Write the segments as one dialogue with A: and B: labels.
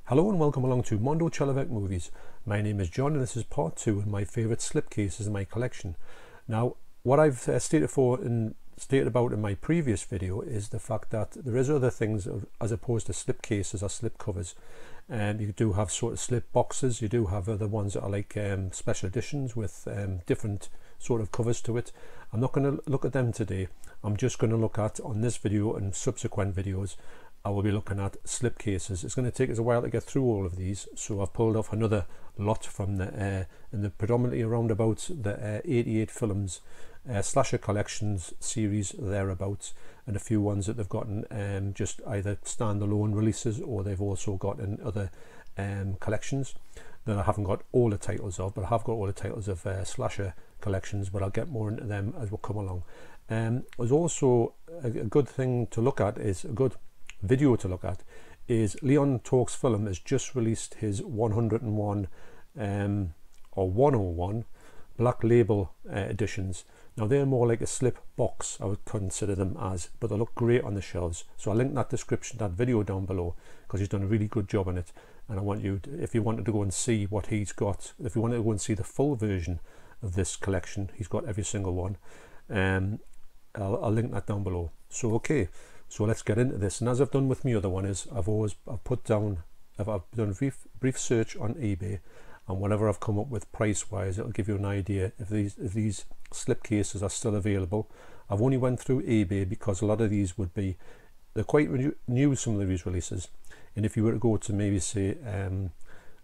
A: Hello and welcome along to Mondo Chelovek Movies. My name is John and this is part 2 of my favourite slipcases in my collection. Now, what I've stated about in my previous video is the fact that there is other things as opposed to slipcases or slip covers. You do have sort of slip boxes, you do have other ones that are like special editions with different sort of covers to it. I'm not going to look at them today. I'm just going to look at, on this video and subsequent videos, I will be looking at slipcases. It's going to take us a while to get through all of these, so I've pulled off another lot from the predominantly around about the 88 films slasher collections series thereabouts, and a few ones that they've gotten just either standalone releases or they've also got in other collections that I haven't got all the titles of, but I have got all the titles of slasher collections, but I'll get more into them as we come along. There's also a good thing to look at, is a good video to look at, is Leon Talks Film has just released his 101 or 101 black label editions. Now they're more like a slip box, I would consider them as, but they look great on the shelves. So I'll link that video down below, because he's done a really good job on it, and I want you to, if you wanted to go and see what he's got, if you wanted to go and see the full version of this collection, he's got every single one. I'll link that down below. So okay, so let's get into this. And as I've done with my other one, is I've done a brief search on eBay, and whatever I've come up with price wise, it'll give you an idea if these slipcases are still available. I've only went through eBay because a lot of these they're quite new, some of these releases, and if you were to go to maybe say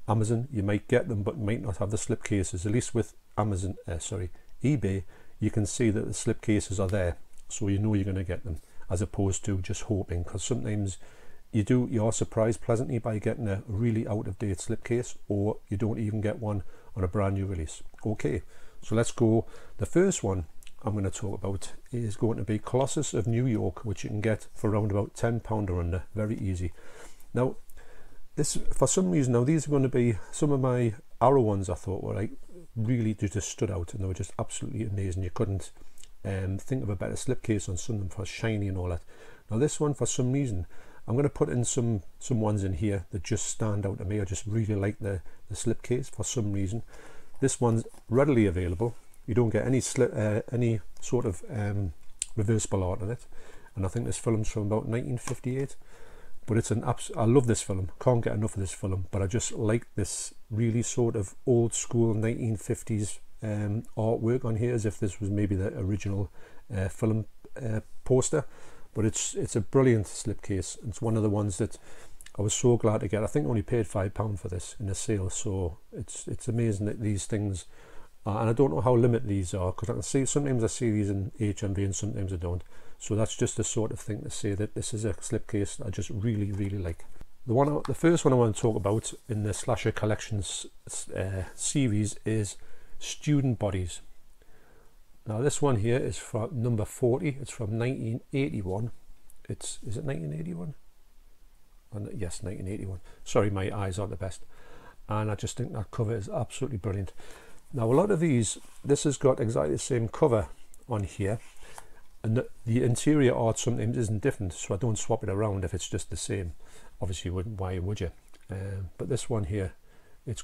A: Amazon, you might get them but might not have the slipcases. At least with eBay, you can see that the slipcases are there, so you know you're going to get them, as opposed to just hoping, because sometimes you are surprised pleasantly by getting a really out-of-date slipcase, or you don't even get one on a brand new release. Okay, so let's go. The first one I'm going to talk about is going to be Colossus of New York, which you can get for around about £10 or under, very easy. Now this, for some reason, now these are going to be some of my Arrow ones I thought were like really just stood out, and they were just absolutely amazing. You couldn't think of a better slipcase on some of them for shiny and all that. Now this one, for some reason, I'm going to put in some ones in here that just stand out to me. I just really like the slipcase for some reason. This one's readily available. You don't get any sort of reversible art in it, and I think this film's from about 1958. But it's I love this film, can't get enough of this film, but I just like this really sort of old school 1950s artwork on here, as if this was maybe the original film poster. But it's a brilliant slipcase. It's one of the ones that I was so glad to get. I think I only paid £5 for this in a sale, so it's amazing that these things and I don't know how limited these are, because I can see sometimes I see these in HMV and sometimes I don't. So that's just the sort of thing to say that this is a slipcase I just really like. The first one I want to talk about in the Slasher Collections series is Student Bodies. Now this one here is from number 40. It's from 1981. Is it 1981? Yes, 1981. Sorry, my eyes aren't the best. And I just think that cover is absolutely brilliant. Now a lot of this has got exactly the same cover on here, and the interior art sometimes isn't different, so I don't swap it around if it's just the same. Obviously you wouldn't, why would you? But this one here, it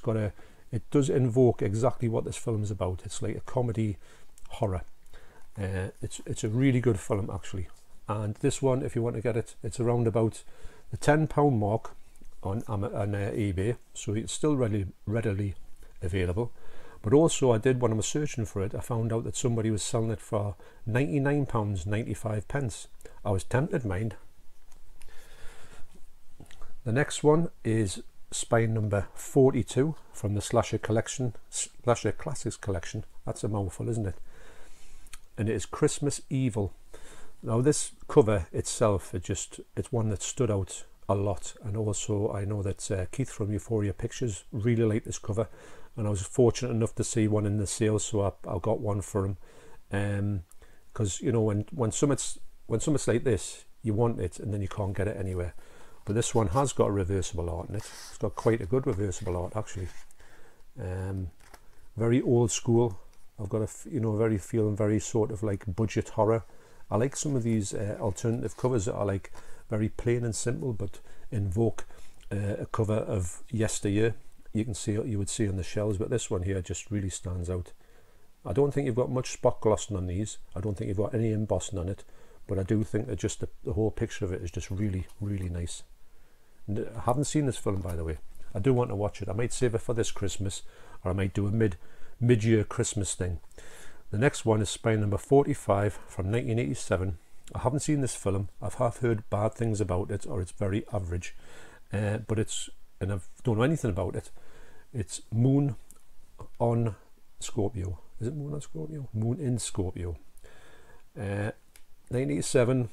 A: does invoke exactly what this film is about. It's like a comedy horror. It's a really good film actually, and this one, if you want to get it, it's around about the £10 mark on eBay, so it's still readily available. But also I did, when I was searching for it, I found out that somebody was selling it for £99.95. I was tempted, mind. The next one is Spine number 42 from the Slasher Classics collection. That's a mouthful, isn't it? And it is Christmas Evil. Now this cover itself, it's one that stood out a lot, and also I know that Keith from Euphoria Pictures really liked this cover, and I was fortunate enough to see one in the sale, so I got one for him. Because you know, when something's like this, you want it and then you can't get it anywhere. But this one has got a reversible art in it. It's got quite a good reversible art actually. Very old school. I've got feeling very sort of like budget horror. I like some of these alternative covers that are like very plain and simple but invoke a cover of yesteryear. You would see on the shelves, but this one here just really stands out. I don't think you've got much spot glossing on these. I don't think you've got any embossing on it, but I do think that just the whole picture of it is just really, really nice. And I haven't seen this film, by the way. I do want to watch it. I might save it for this Christmas, or I might do a mid-year Christmas thing. The next one is Spy number 45 from 1987. I haven't seen this film. I have heard bad things about it, or it's very average. But and I don't know anything about it. It's Moon on Scorpio. Is it Moon on Scorpio? Moon in Scorpio. 1987,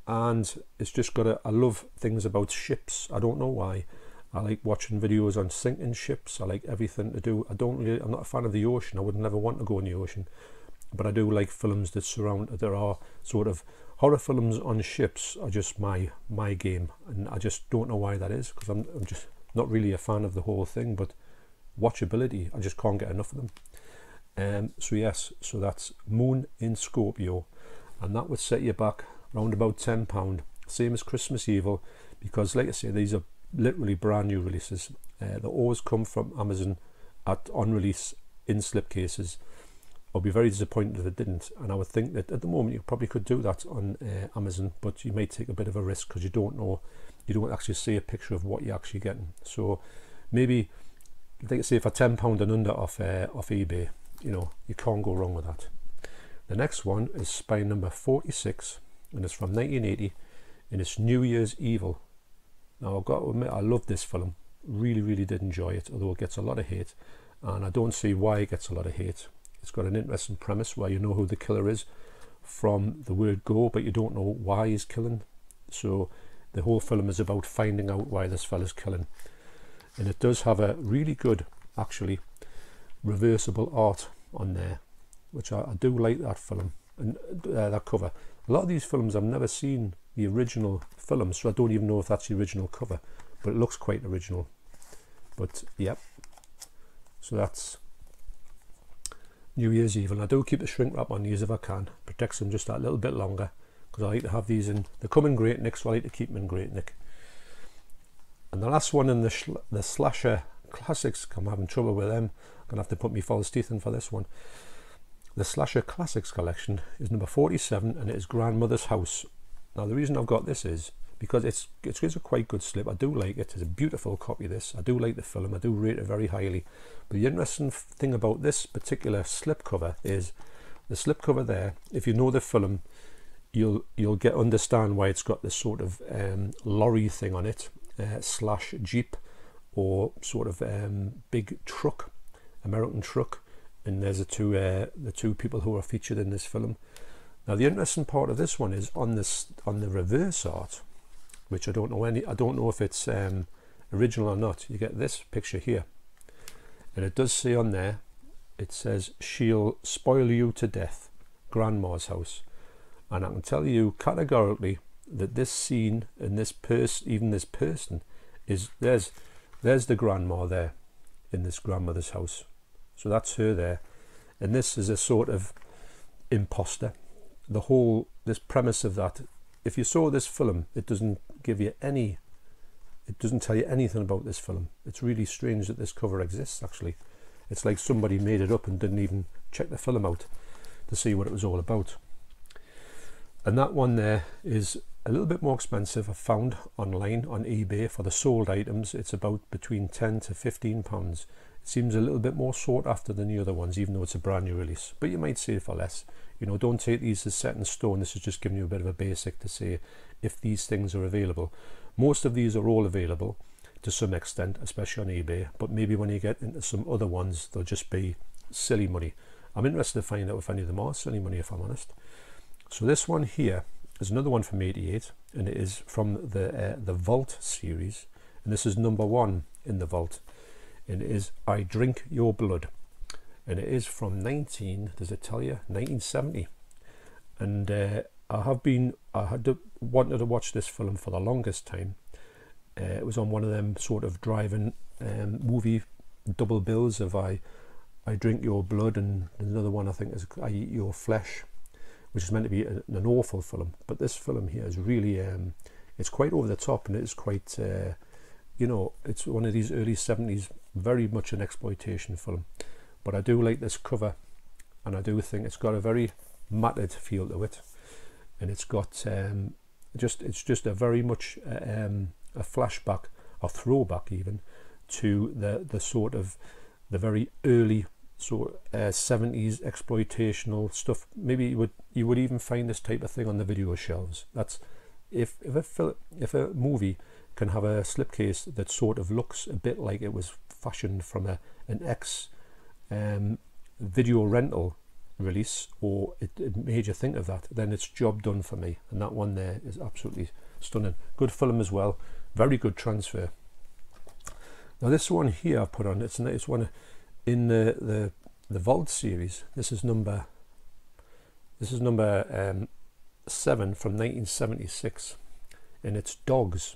A: and it's just got I love things about ships. I don't know why. I like watching videos on sinking ships. I like everything to do. I'm not a fan of the ocean. I would never want to go in the ocean, but I do like films that there are sort of horror films on ships are just my game, and I just don't know why that is, because I'm just not really a fan of the whole thing, but watchability, I just can't get enough of them. So yes, so that's Moon in Scorpio, and that would set you back around about £10, same as Christmas Evil, because like I say, these are literally brand new releases. They always come from Amazon on release in slipcases. I'll be very disappointed if it didn't, and I would think that at the moment you probably could do that on Amazon, but you may take a bit of a risk because you don't actually see a picture of what you're actually getting. So maybe, like I say, for £10 and under off eBay, you can't go wrong with that. The next one is Spy number 46, and it's from 1980, and it's New Year's Evil. Now I've got to admit, I love this film, really did enjoy it, although it gets a lot of hate, and I don't see why it gets a lot of hate. It's got an interesting premise where you know who the killer is from the word go, but you don't know why he's killing. So the whole film is about finding out why this fella's killing, and it does have a really good, actually, reversible art on there, which I do like that film and that cover. A lot of these films I've never seen the original film, so I don't even know if that's the original cover, but it looks quite original. But yep, so that's New Year's Evil. And I do keep the shrink wrap on these if I can, protects them just that little bit longer, because I like to have these in, they come in Great Nick, so I like to keep them in Great Nick. And the last one in the Slasher Classics, I'm having trouble with them, I'm gonna have to put my false teeth in for this one. The Slasher Classics collection is number 47, and it is Grandmother's House. Now the reason I've got this is because it's a quite good slip. I do like it. It's a beautiful copy of this. I do like the film. I do rate it very highly. But the interesting thing about this particular slip cover is the slip cover there. If you know the film, you'll understand why it's got this sort of lorry thing on it, slash Jeep, or sort of big truck, American truck. And there's the two people who are featured in this film. Now the interesting part of this one is on the reverse art, which I don't know if it's original or not. You get this picture here, and it does say on there, it says, "She'll spoil you to death, Grandma's house." And I can tell you categorically that this scene and this person is there's the grandma there in this grandmother's house. So that's her there, and this is a sort of imposter. This premise of that, if you saw this film, it doesn't tell you anything about this film. It's really strange that this cover exists, actually. It's like somebody made it up and didn't even check the film out to see what it was all about. And that one there is a little bit more expensive. I found online on eBay for the sold items. It's about between £10 to £15. It seems a little bit more sought after than the other ones, even though it's a brand new release. But you might see it for less. Don't take these as set in stone. This is just giving you a bit of a basic to say if these things are available. Most of these are all available to some extent, especially on eBay. But maybe when you get into some other ones, they'll just be silly money. I'm interested to find out if any of them are silly money, if I'm honest. So this one here is another one from '88, and it is from the Vault series, and this is number 1 in the Vault. And it is I Drink Your Blood, and it is from 1970. And I had wanted to watch this film for the longest time. It was on one of them sort of driving movie double bills of I Drink Your Blood, and another one I think is I Eat Your Flesh, which is meant to be an awful film. But this film here is really it's quite over the top, and it is quite you know, it's one of these early 70s, very much an exploitation film. But I do like this cover, and I do think it's got a very matted feel to it, and it's got it's just a very much a flashback, or throwback even, to the sort of the very early sort 70s exploitational stuff. Maybe you would even find this type of thing on the video shelves. That's if a movie can have a slipcase that sort of looks a bit like it was fashioned from an ex video rental release, or it made you think of that, then it's job done for me. And that one there is absolutely stunning. Good film as well, very good transfer. Now this one here I've put on, it's one in the Vault series. This is number 7 from 1976, and it's Dogs.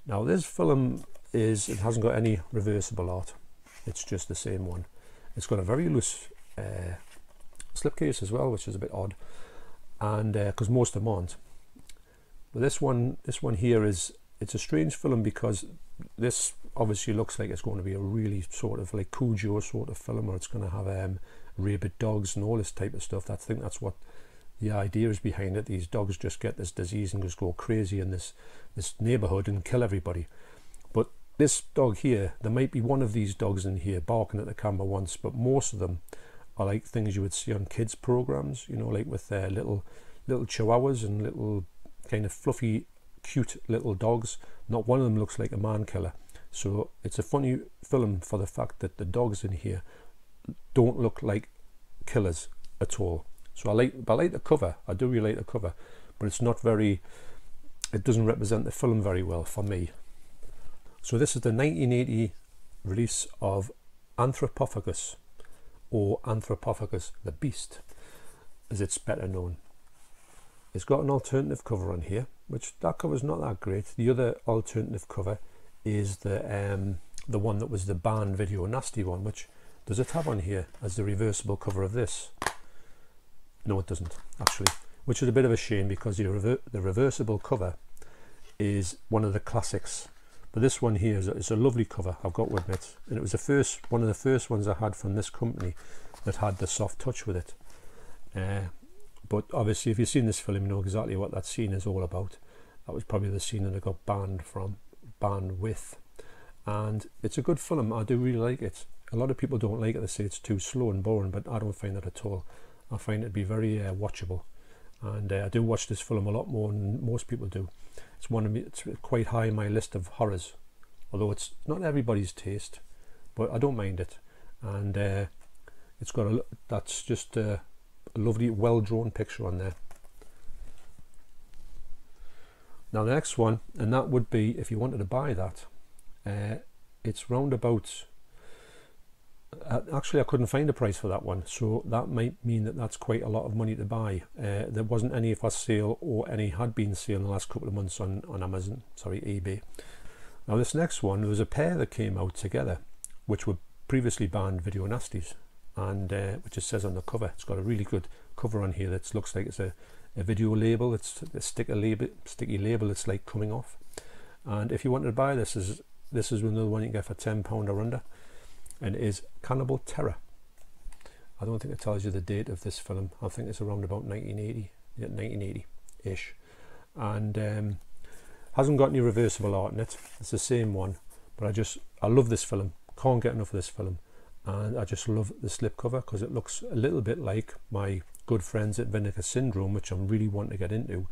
A: Now this film it hasn't got any reversible art, it's just the same one. It's got a very loose slipcase as well, which is a bit odd, and because most of them aren't. But this one here it's a strange film, because this obviously looks like it's going to be a really sort of like Cujo sort of film, or it's going to have rabid dogs and all this type of stuff. I think that's what the idea is behind it. These dogs just get this disease and just go crazy in this neighborhood and kill everybody. But this dog here, there might be one of these dogs in here barking at the camera once, but most of them are like things you would see on kids programs, you know, like with their little chihuahuas and little kind of fluffy cute little dogs. Not one of them looks like a man killer. So it's a funny film for the fact that the dogs in here don't look like killers at all. So I like the cover. I do really like the cover, but it's not very, it doesn't represent the film very well for me. So this is the 1980 release of Anthropophagus, or Anthropophagus the Beast, as it's better known. It's got an alternative cover on here, which that cover's not that great. The other alternative cover is the one that was the banned Video Nasty one, which does it have on here as the reversible cover of this? No, it doesn't actually, which is a bit of a shame, because the reversible cover is one of the classics. But this one here is a lovely cover, I've got to admit, and it was one of the first ones I had from this company that had the soft touch with it. But obviously, if you've seen this film, you know exactly what that scene is all about. That was probably the scene that I got banned with. And it's a good film. I do really like it. A lot of people don't like it. They say it's too slow and boring, but I don't find that at all. I find it to be very watchable. And I do watch this film a lot more than most people do. It's quite high in my list of horrors, although it's not everybody's taste, but I don't mind it. And it's got that's just a lovely, well-drawn picture on there. Now the next one, and that would be, if you wanted to buy that, it's round about, actually I couldn't find a price for that one, so that might mean that that's quite a lot of money to buy. There wasn't any for sale, or any had been sale in the last couple of months on eBay. Now this next one, there was a pair that came out together, which were previously banned Video Nasties, and which it says on the cover. It's got a really good cover on here that looks like it's a video label. It's a sticky label that's like coming off. And if you wanted to buy this is another one you can get for £10 or under, and it is Cannibal Terror. I don't think it tells you the date of this film. I think it's around about 1980-ish, and hasn't got any reversible art in it. It's the same one, but I love this film. Can't get enough of this film. And I just love the slipcover, because it looks a little bit like my good friends at Vinegar Syndrome, which I'm really wanting to get into.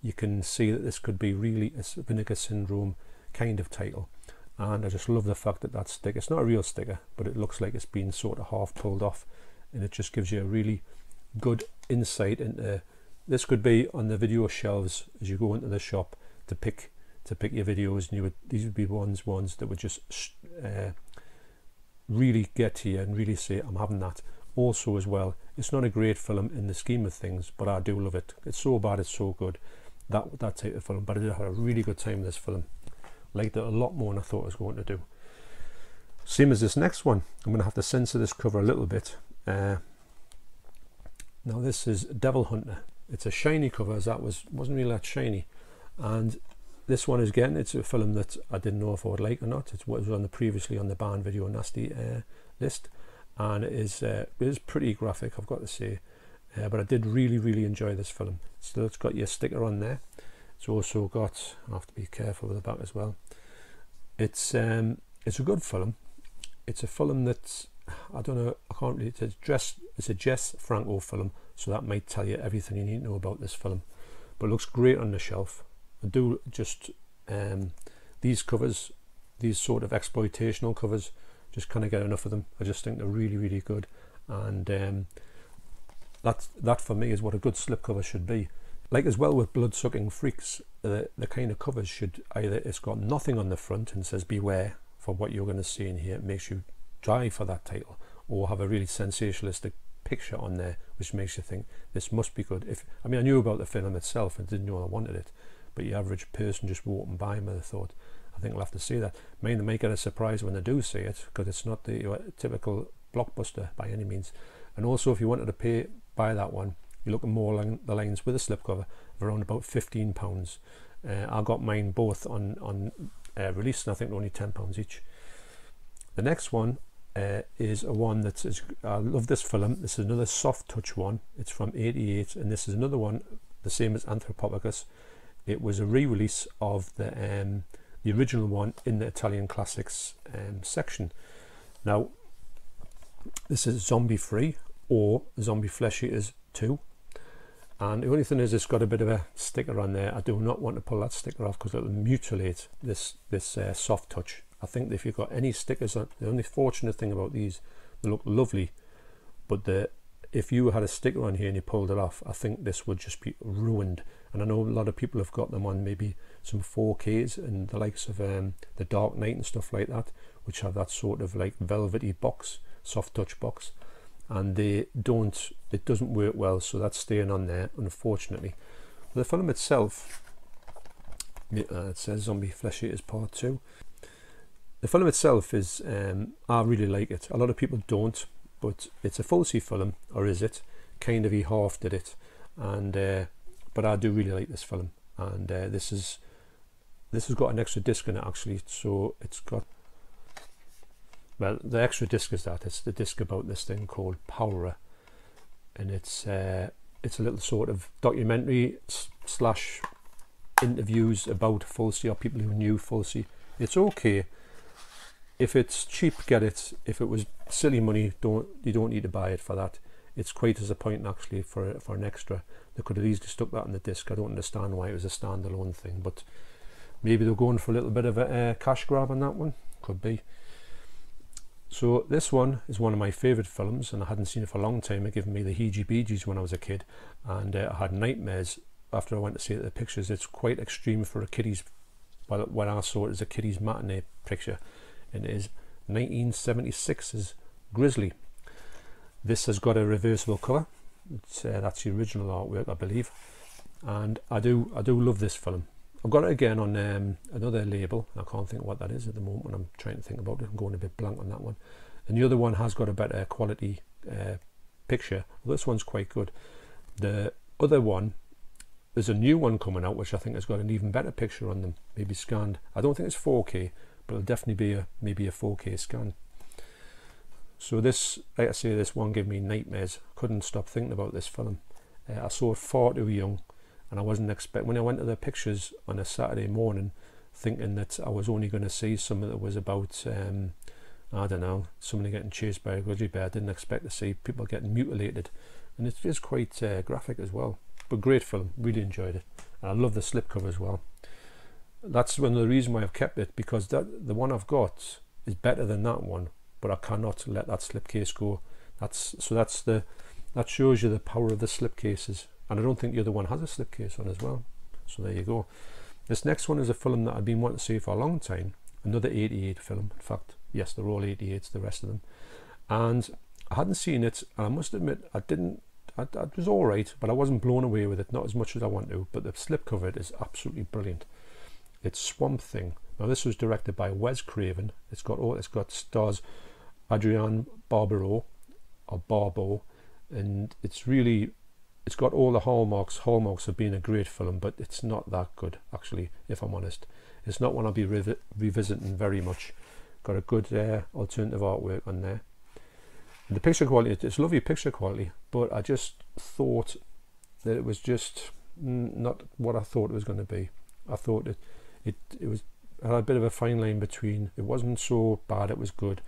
A: You can see that this could be really a Vinegar Syndrome kind of title, and I just love the fact that that sticker, it's not a real sticker, but it looks like it's been sort of half pulled off, and it just gives you a really good insight into, this could be on the video shelves as you go into the shop to pick your videos, and these would be ones that would just really get to you and really say, I'm having that. Also as well, it's not a great film in the scheme of things, but I do love it. It's so bad it's so good, that type of film. But I did have a really good time with this film. Liked it a lot more than I thought I was going to do. Same as this next one. I'm going to have to censor this cover a little bit. Now this is Devil Hunter. It's a shiny cover, as that wasn't really that shiny, and this one is, again, it's a film that I didn't know if I would like or not. It was previously on the Banned Video Nasty list, and it is pretty graphic, I've got to say. But I did really enjoy this film. So it's got your sticker on there. It's also got, I have to be careful with the back as well. It's a good film. It's a film that, I don't know, I can't really, it's a Jess Franco film, so that might tell you everything you need to know about this film. But it looks great on the shelf. I do just, these covers, these sort of exploitational covers, just kind of get enough of them. I just think they're really good, and that for me is what a good slipcover should be. Like as well with Blood-Sucking Freaks, the kind of covers should either, it's got nothing on the front and says beware for what you're going to see in here, it makes you drive for that title, or have a really sensationalistic picture on there which makes you think this must be good. I mean, I knew about the film itself and didn't know I wanted it, but the average person just walking by might have thought, I think I'll have to see that. I mean, they may get a surprise when they do see it, because it's not the typical blockbuster by any means. And also, if you wanted to buy that one, you're looking more along the lines with a slipcover of around about £15. I got mine both on release, and I think they're only £10 each. The next one is a one that is, I love this film. This is another soft touch one. It's from '88, and this is another one the same as Anthropophagus. It was a re-release of the original one in the Italian Classics section. Now, this is Zombie Free, or Zombie Flesh Eaters 2. And the only thing is, it's got a bit of a sticker on there. I do not want to pull that sticker off because it will mutilate this soft touch. I think if you've got any stickers on, the only fortunate thing about these, they look lovely, but if you had a sticker on here and you pulled it off, I think this would just be ruined. And I know a lot of people have got them on maybe some 4Ks and the likes of the Dark Knight and stuff like that, which have that sort of like velvety box, soft touch box, and it doesn't work well, so that's staying on there, unfortunately. The film itself, it says Zombie Flesh Eaters Part 2. The film itself is, I really like it. A lot of people don't, but it's a Fulci film, or is it? Kind of, he half did it, and but I do really like this film. And this has got an extra disc in it actually, so it's got, well, the extra disc is that it's the disc about this thing called Powra, and it's a little sort of documentary slash interviews about Fulci, or people who knew Fulci. It's okay. If it's cheap, get it. If it was silly money, you don't need to buy it for that. It's quite disappointing actually for an extra. They could have easily stuck that on the disc. I don't understand why it was a standalone thing, but maybe they're going for a little bit of a cash grab on that one. Could be. So this one is one of my favourite films, and I hadn't seen it for a long time. It gave me the heebie-jeebies when I was a kid, and I had nightmares after I went to see the pictures. It's quite extreme for a kiddies, well, when I saw it as a kiddies matinee picture, and it is 1976's Grizzly. This has got a reversible cover. That's the original artwork, I believe, and I do love this film. I've got it again on another label. I can't think what that is at the moment when I'm trying to think about it. I'm going a bit blank on that one. And the other one has got a better quality picture. Well, this one's quite good. The other one, there's a new one coming out which I think has got an even better picture on them, maybe scanned. I don't think it's 4K, but it'll definitely be maybe a 4K scan. So this, like I say, this one gave me nightmares. Couldn't stop thinking about this film. I saw it far too young, and I wasn't expecting, when I went to the pictures on a Saturday morning, thinking that I was only going to see something that was about, I don't know, somebody getting chased by a grizzly bear. I didn't expect to see people getting mutilated, and it is quite graphic as well. But great film, really enjoyed it, and I love the slipcover as well. That's one of the reasons why I've kept it, because the one I've got is better than that one, but I cannot let that slipcase go. That shows you the power of the slipcases, and I don't think the other one has a slipcase on as well. So there you go. This next one is a film that I've been wanting to see for a long time. Another '88 film, in fact. Yes, they're all '88s, the rest of them. And I hadn't seen it, and I must admit, it was all right, but I wasn't blown away with it, not as much as I want to. But the slipcover is absolutely brilliant. It's Swamp Thing. Now this was directed by Wes Craven. It's got stars Adrienne Barbeau, and it's really it's got all the hallmarks of being a great film, but it's not that good, actually, if I'm honest. It's not one I'll be revisiting very much. Got a good alternative artwork on there. And the picture quality, it's lovely picture quality, but I just thought that it was just not what I thought it was going to be. I thought it had a bit of a fine line between, it wasn't so bad it was good,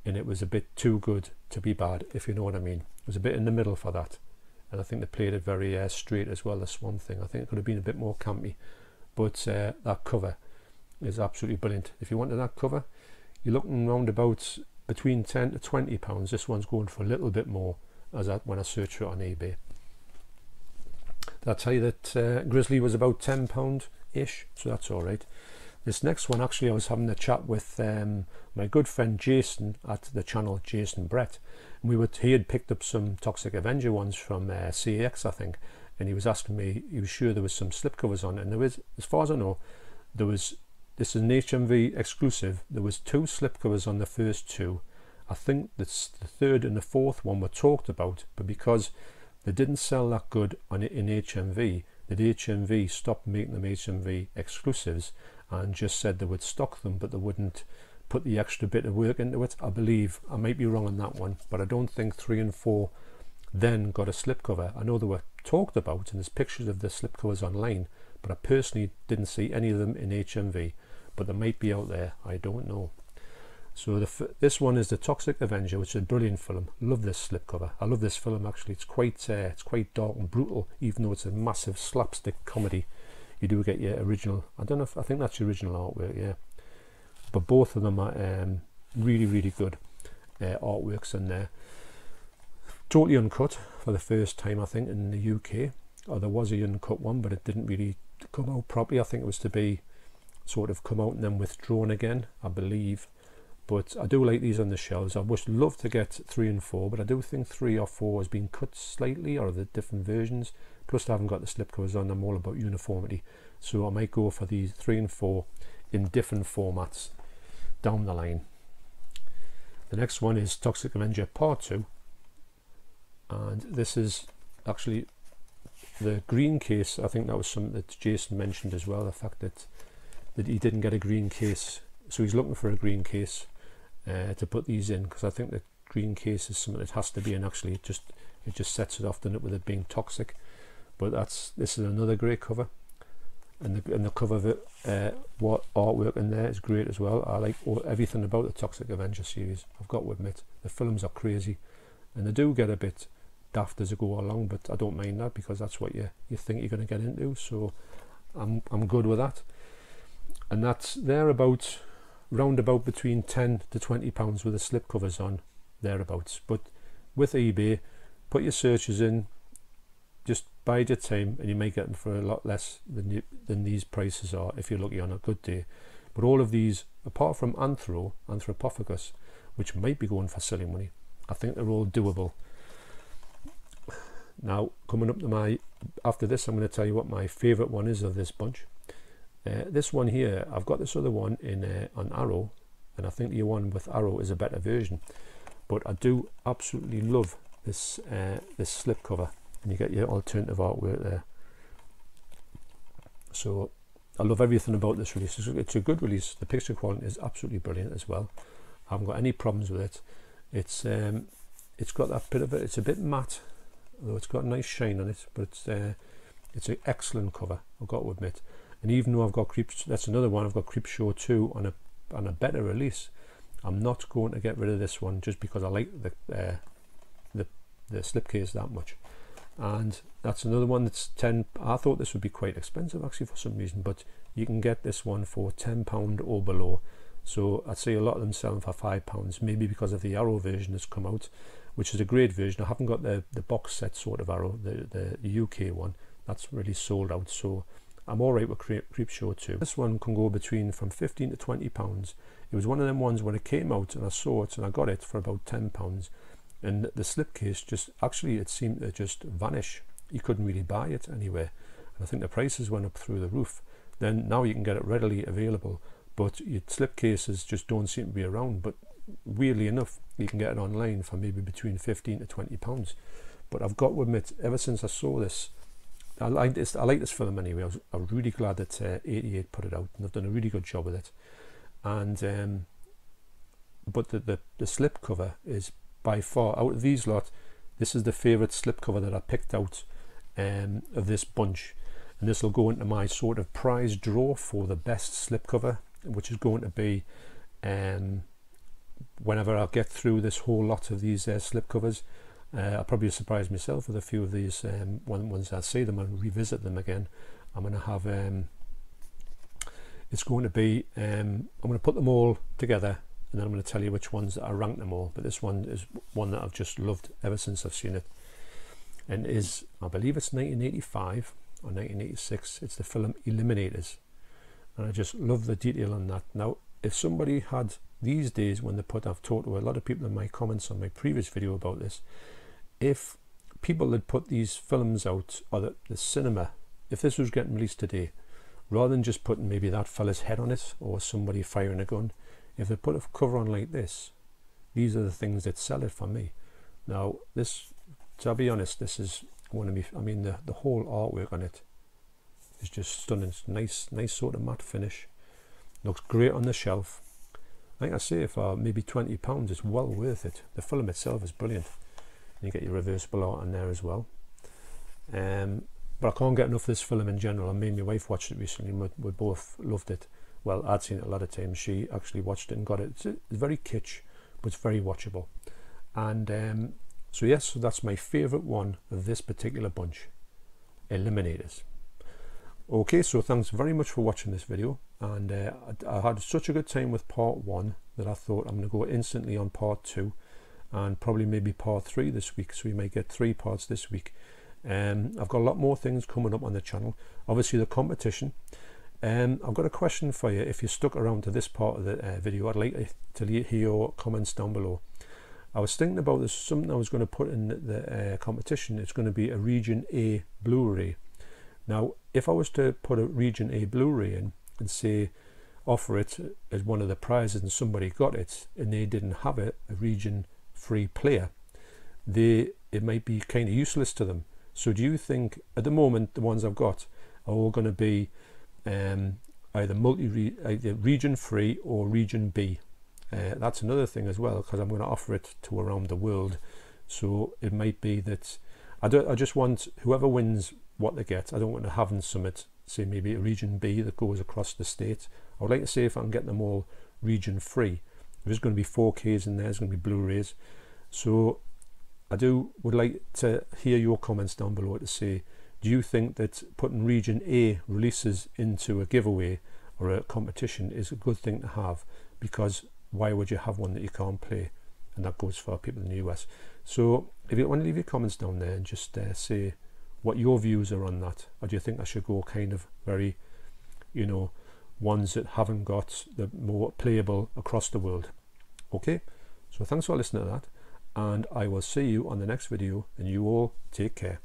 A: and it was a bit too good to be bad, if you know what I mean. It was a bit in the middle for that. And I think they played it very straight as well, that's one thing. I think it could have been a bit more campy, but that cover is absolutely brilliant. If you wanted that cover, you're looking round about between 10 to 20 pounds. This one's going for a little bit more when I search for it on eBay. Did I tell you that Grizzly was about £10-ish, so that's all right. This next one, actually, I was having a chat with my good friend Jason at the channel Jason Brett. And he had picked up some Toxic Avenger ones from CAX, I think, and he was asking me, he was sure there was some slipcovers on it, and there was, as far as I know, this is an HMV exclusive. There was 2 slipcovers on the first 2. I think that's the 3rd and the 4th one were talked about, but because they didn't sell that good in HMV, that HMV stopped making them HMV exclusives and just said they would stock them, but they wouldn't put the extra bit of work into it. I believe, I might be wrong on that one, but I don't think 3 and 4 then got a slipcover. I know they were talked about and there's pictures of the slipcovers online, but I personally didn't see any of them in HMV, but they might be out there, I don't know. So this one is the Toxic Avenger, which is a brilliant film. Love this slipcover. I love this film, actually. It's quite dark and brutal, even though it's a massive slapstick comedy. You do get your original, I think that's your original artwork, yeah. But both of them are really, really good artworks in there. Totally uncut for the first time, I think, in the UK. Or there was a uncut one, but it didn't really come out properly. I think it was to be sort of come out and then withdrawn again, I believe. But I do like these on the shelves. I would love to get 3 and 4, but I do think 3 or 4 has been cut slightly, or the different versions. Plus I haven't got the slipcovers on. I'm all about uniformity, so I might go for these 3 and 4 in different formats down the line. The next one is Toxic Avenger Part 2, and this is actually the green case. I think that was something that Jason mentioned as well, the fact that he didn't get a green case, so he's looking for a green case to put these in, because I think the green case is something that has to be in. Actually, it just sets it off, doesn't it, with it being toxic. But this is another great cover, and the cover of it, what artwork in there is great as well. I like everything about the Toxic Avenger series. I've got to admit, the films are crazy, and they do get a bit daft as they go along, but I don't mind that, because that's what you think you're going to get into. So I'm good with that. And that's thereabouts, round about between 10 to 20 pounds with the slipcovers on, thereabouts. But with eBay, put your searches in, just bide your time, and you may get them for a lot less than these prices are if you're lucky on a good day. But all of these, apart from Anthropophagus, which might be going for silly money, I think they're all doable. Now, coming up to after this, I'm going to tell you what my favourite one is of this bunch. This one here, I've got this other one in on Arrow, and I think the one with Arrow is a better version. But I do absolutely love this this slipcover, and you get your alternative artwork there. So I love everything about this release. It's a good release. The picture quality is absolutely brilliant as well. I haven't got any problems with it. It's got that bit of it. It's a bit matte, although it's got a nice shine on it. But it's an excellent cover, I've got to admit. And even though I've got that's another one, I've got Creepshow 2 on a better release, I'm not going to get rid of this one just because I like the slipcase that much. And that's another one that's 10. I thought this would be quite expensive actually for some reason, but you can get this one for £10 or below. So I'd say a lot of them selling for £5, maybe because of the Arrow version that's come out, which is a great version. I haven't got the box set sort of Arrow, the UK one. That's really sold out, so I'm alright with Creepshow 2. This one can go between from £15 to £20. It was one of them ones when it came out and I saw it and I got it for about £10. And the slipcase just, actually it seemed to just vanish. You couldn't really buy it anywhere. And I think the prices went up through the roof. Then now you can get it readily available, but your slipcases just don't seem to be around. But weirdly enough, you can get it online for maybe between £15 to £20. but I've got to admit, ever since I saw this, I like this film anyway. I was really glad that 88 put it out, and they've done a really good job with it. And but the slipcover is by far, out of these lot, this is the favourite slipcover that I picked out of this bunch, and this will go into my sort of prize draw for the best slipcover, which is going to be whenever I get through this whole lot of these slipcovers. I'll probably surprise myself with a few of these once I see them and revisit them again. I'm going to have it's going to be I'm going to put them all together, and then I'm going to tell you which ones that I ranked them all. But this one is one that I've just loved ever since I've seen it, and is, I believe it's 1985 or 1986. It's the film Eliminators, and I just love the detail on that. Now, if somebody had these days, when they put, I've talked to a lot of people in my comments on my previous video about this, if people had put these films out, or the cinema, if this was getting released today, rather than just putting maybe that fella's head on it or somebody firing a gun, if they put a cover on like this, these are the things that sell it for me. Now this, to be honest, this is one of me, I mean the whole artwork on it is just stunning. It's nice sort of matte finish, looks great on the shelf. Like I say, for maybe £20 it's well worth it. The film itself is brilliant. You get your reversible art on there as well. But I can't get enough of this film in general. I mean, my wife watched it recently and we both loved it. Well, I'd seen it a lot of times. She actually watched it and got it. It's very kitsch, but it's very watchable. And so yes, so that's my favourite one of this particular bunch, Eliminators. Okay, so thanks very much for watching this video. And I had such a good time with part 1 that I thought I'm going to go instantly on part 2. And probably maybe part 3 this week, so we may get 3 parts this week. I've got a lot more things coming up on the channel, obviously the competition. I've got a question for you. If you stuck around to this part of the video, I'd like to hear your comments down below. I was thinking about this, something I was going to put in the competition. It's going to be a Region A Blu-ray. Now if I was to put a Region A Blu-ray in and say offer it as one of the prizes, and somebody got it and they didn't have it, a region free player, it might be kind of useless to them. So do you think at the moment the ones I've got are all going to be either region free or region B? That's another thing as well, because I'm going to offer it to around the world. So it might be that I just want whoever wins what they get. I don't want to have in summit, say maybe a region B that goes across the state. I would like to say if I can get them all region free. There's going to be 4Ks in there, there's going to be Blu-rays. So I would like to hear your comments down below to say, do you think that putting Region A releases into a giveaway or a competition is a good thing to have? Because why would you have one that you can't play? And that goes for people in the US. So if you want to leave your comments down there and just say what your views are on that, or do you think I should go kind of very, you know, ones that haven't got the more playable across the world? Okay, so thanks for listening to that, and I will see you on the next video, and you all take care.